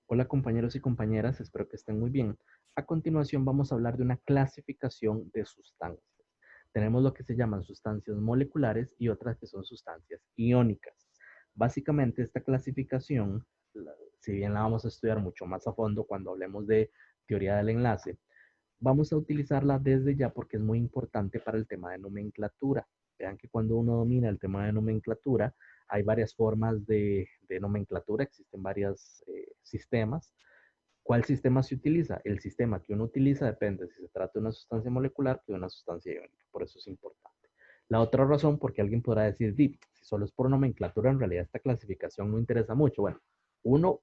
Hola compañeros y compañeras, espero que estén muy bien. A continuación vamos a hablar de una clasificación de sustancias. Tenemos lo que se llaman sustancias moleculares y otras que son sustancias iónicas. Básicamente esta clasificación, si bien la vamos a estudiar mucho más a fondo cuando hablemos de teoría del enlace, vamos a utilizarla desde ya porque es muy importante para el tema de nomenclatura. Vean que cuando uno domina el tema de nomenclatura, hay varias formas de nomenclatura, existen varios sistemas. ¿Cuál sistema se utiliza? El sistema que uno utiliza depende si se trata de una sustancia molecular o de una sustancia iónica. Por eso es importante. La otra razón, porque alguien podrá decir, si solo es por nomenclatura, en realidad esta clasificación no interesa mucho. Bueno, uno,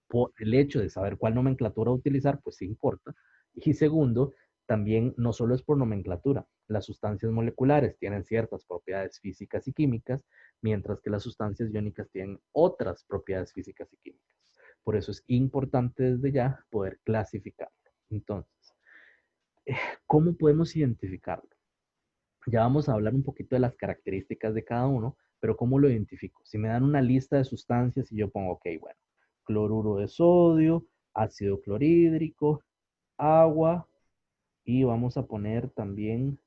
por el hecho de saber cuál nomenclatura utilizar, pues sí importa. Y segundo, también no solo es por nomenclatura. Las sustancias moleculares tienen ciertas propiedades físicas y químicas, mientras que las sustancias iónicas tienen otras propiedades físicas y químicas. Por eso es importante desde ya poder clasificarlo. Entonces, ¿cómo podemos identificarlo? Ya vamos a hablar un poquito de las características de cada uno, pero ¿cómo lo identifico? Si me dan una lista de sustancias y yo pongo, ok, bueno, cloruro de sodio, ácido clorhídrico, agua y vamos a poner también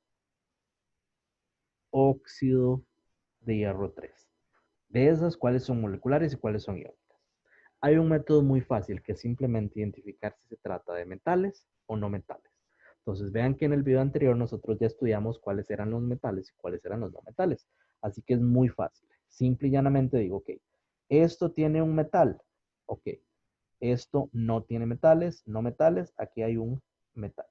óxido de hierro 3. De esas, ¿cuáles son moleculares y cuáles son iónicas? Hay un método muy fácil que es simplemente identificar si se trata de metales o no metales. Entonces vean que en el video anterior nosotros ya estudiamos cuáles eran los metales y cuáles eran los no metales. Así que es muy fácil. Simple y llanamente digo, ok, esto tiene un metal. Ok, esto no tiene metales, no metales, aquí hay un metal.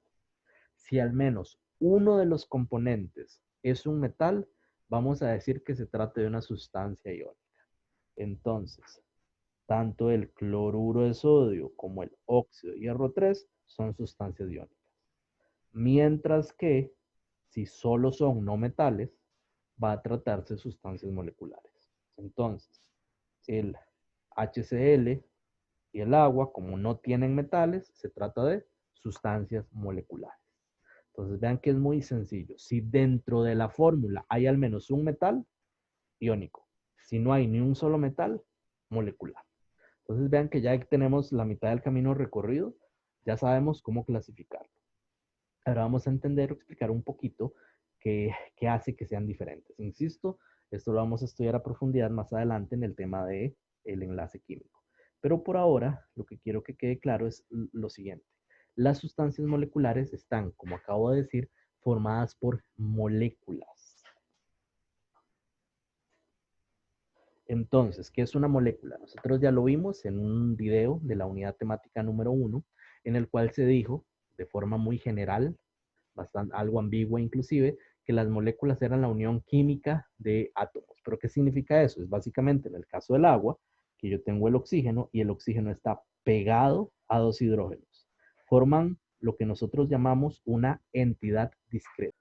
Si al menos uno de los componentes es un metal, vamos a decir que se trata de una sustancia iónica. Entonces, tanto el cloruro de sodio como el óxido de hierro 3 son sustancias iónicas. Mientras que si solo son no metales, va a tratarse de sustancias moleculares. Entonces, el HCl y el agua, como no tienen metales, se trata de sustancias moleculares. Entonces vean que es muy sencillo. Si dentro de la fórmula hay al menos un metal, iónico. Si no hay ni un solo metal, molecular. Entonces vean que ya tenemos la mitad del camino recorrido, ya sabemos cómo clasificarlo. Ahora vamos a entender o explicar un poquito qué hace que sean diferentes. Insisto, esto lo vamos a estudiar a profundidad más adelante en el tema de el enlace químico. Pero por ahora, lo que quiero que quede claro es lo siguiente. Las sustancias moleculares están, como acabo de decir, formadas por moléculas. Entonces, ¿qué es una molécula? Nosotros ya lo vimos en un video de la unidad temática número 1, en el cual se dijo, de forma muy general, bastante, algo ambigua inclusive, que las moléculas eran la unión química de átomos. ¿Pero qué significa eso? Es básicamente en el caso del agua, que yo tengo el oxígeno y el oxígeno está pegado a dos hidrógenos. Forman lo que nosotros llamamos una entidad discreta.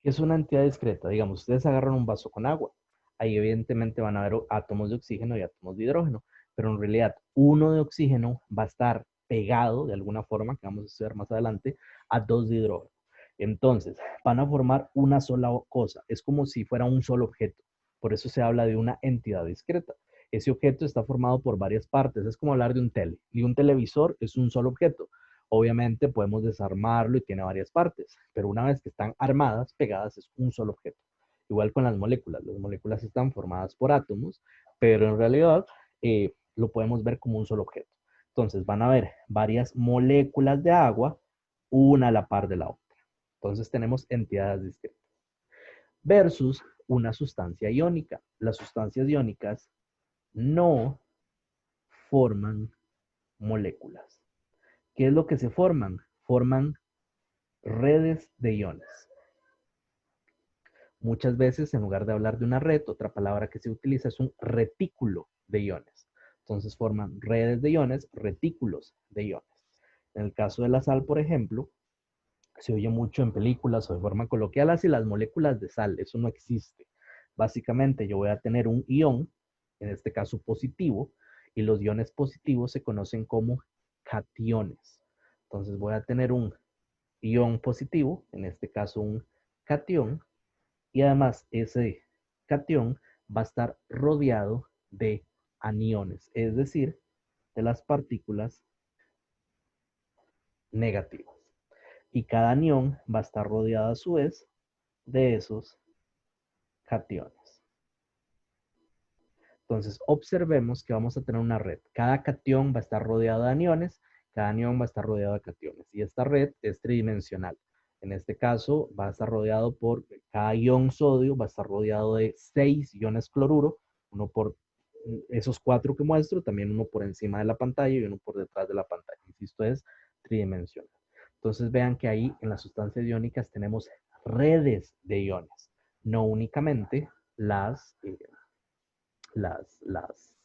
¿Qué es una entidad discreta? Digamos, ustedes agarran un vaso con agua. Ahí evidentemente van a haber átomos de oxígeno y átomos de hidrógeno, pero en realidad uno de oxígeno va a estar pegado de alguna forma, que vamos a estudiar más adelante, a dos de hidrógeno. Entonces, van a formar una sola cosa. Es como si fuera un solo objeto. Por eso se habla de una entidad discreta. Ese objeto está formado por varias partes. Es como hablar de un tele. Y un televisor es un solo objeto. Obviamente podemos desarmarlo y tiene varias partes, pero una vez que están armadas, pegadas, es un solo objeto. Igual con las moléculas están formadas por átomos, pero en realidad lo podemos ver como un solo objeto. Entonces van a haber varias moléculas de agua, una a la par de la otra. Entonces tenemos entidades discretas. Versus una sustancia iónica. Las sustancias iónicas no forman moléculas. ¿Qué es lo que se forman? Forman redes de iones. Muchas veces, en lugar de hablar de una red, otra palabra que se utiliza es un retículo de iones. Entonces forman redes de iones, retículos de iones. En el caso de la sal, por ejemplo, se oye mucho en películas o de forma coloquial así las moléculas de sal. Eso no existe. Básicamente yo voy a tener un ion, en este caso positivo, y los iones positivos se conocen como cationes. Entonces voy a tener un ion positivo, en este caso un cation, y además ese cation va a estar rodeado de aniones, es decir, de las partículas negativas. Y cada anión va a estar rodeado a su vez de esos cationes. Entonces, observemos que vamos a tener una red. Cada cation va a estar rodeado de aniones, cada anión va a estar rodeado de cationes. Y esta red es tridimensional. En este caso, va a estar rodeado por cada ion sodio, va a estar rodeado de 6 iones cloruro, uno por esos 4 que muestro, también uno por encima de la pantalla y uno por detrás de la pantalla. Insisto, es tridimensional. Entonces, vean que ahí en las sustancias iónicas tenemos redes de iones, no únicamente las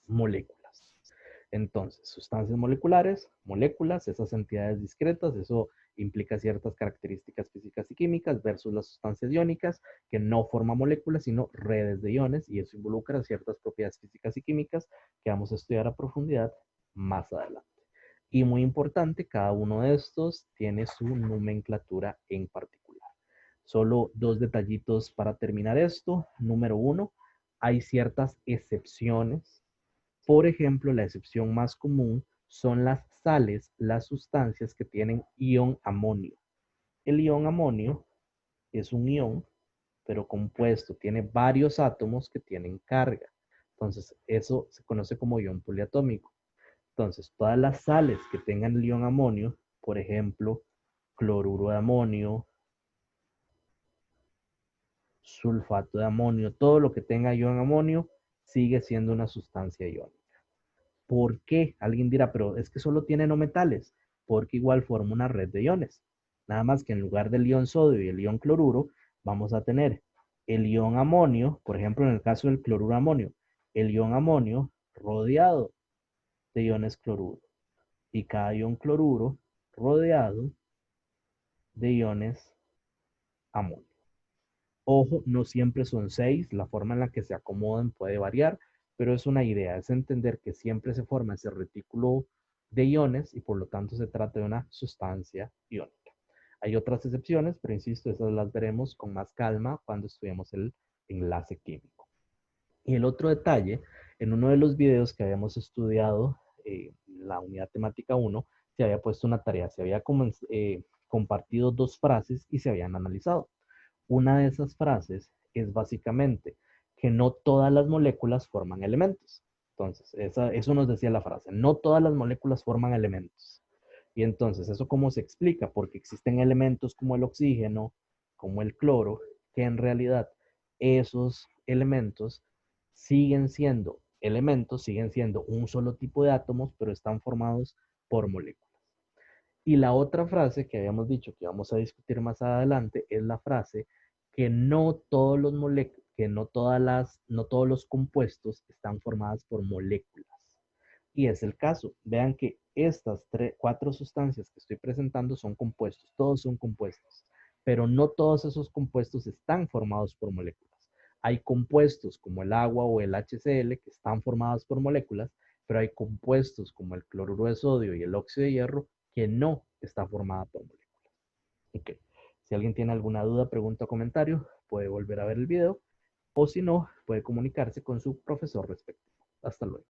moléculas. Entonces, sustancias moleculares, moléculas, esas entidades discretas, eso implica ciertas características físicas y químicas versus las sustancias iónicas que no forman moléculas, sino redes de iones, y eso involucra ciertas propiedades físicas y químicas que vamos a estudiar a profundidad más adelante. Y muy importante, cada uno de estos tiene su nomenclatura en particular. Solo dos detallitos para terminar esto. Número uno, hay ciertas excepciones. Por ejemplo, la excepción más común son las sales, las sustancias que tienen ion amonio. El ion amonio es un ion, pero compuesto, tiene varios átomos que tienen carga. Entonces, eso se conoce como ion poliatómico. Entonces, todas las sales que tengan el ion amonio, por ejemplo, cloruro de amonio, sulfato de amonio, todo lo que tenga ion amonio sigue siendo una sustancia iónica. ¿Por qué? Alguien dirá, pero es que solo tiene no metales, porque igual forma una red de iones. Nada más que en lugar del ion sodio y el ion cloruro, vamos a tener el ion amonio, por ejemplo, en el caso del cloruro de amonio, el ion amonio rodeado de iones cloruro y cada ion cloruro rodeado de iones amonio. Ojo, no siempre son 6, la forma en la que se acomodan puede variar, pero es una idea, es entender que siempre se forma ese retículo de iones y por lo tanto se trata de una sustancia iónica. Hay otras excepciones, pero insisto, esas las veremos con más calma cuando estudiemos el enlace químico. Y el otro detalle, en uno de los videos que habíamos estudiado, la unidad temática 1, se había puesto una tarea, se había compartido dos frases y se habían analizado. Una de esas frases es básicamente que no todas las moléculas forman elementos. Entonces, eso nos decía la frase, no todas las moléculas forman elementos. Y entonces, ¿eso cómo se explica? Porque existen elementos como el oxígeno, como el cloro, que en realidad esos elementos siguen siendo elementos, siguen siendo un solo tipo de átomos, pero están formados por moléculas. Y la otra frase que habíamos dicho que vamos a discutir más adelante es la frase que no todos los que no todos los compuestos están formados por moléculas. Y es el caso. Vean que estas cuatro sustancias que estoy presentando son compuestos, todos son compuestos, pero no todos esos compuestos están formados por moléculas. Hay compuestos como el agua o el HCl que están formados por moléculas, pero hay compuestos como el cloruro de sodio y el óxido de hierro que no está formada por moléculas. Ok. Si alguien tiene alguna duda, pregunta o comentario, puede volver a ver el video o si no, puede comunicarse con su profesor respectivo. Hasta luego.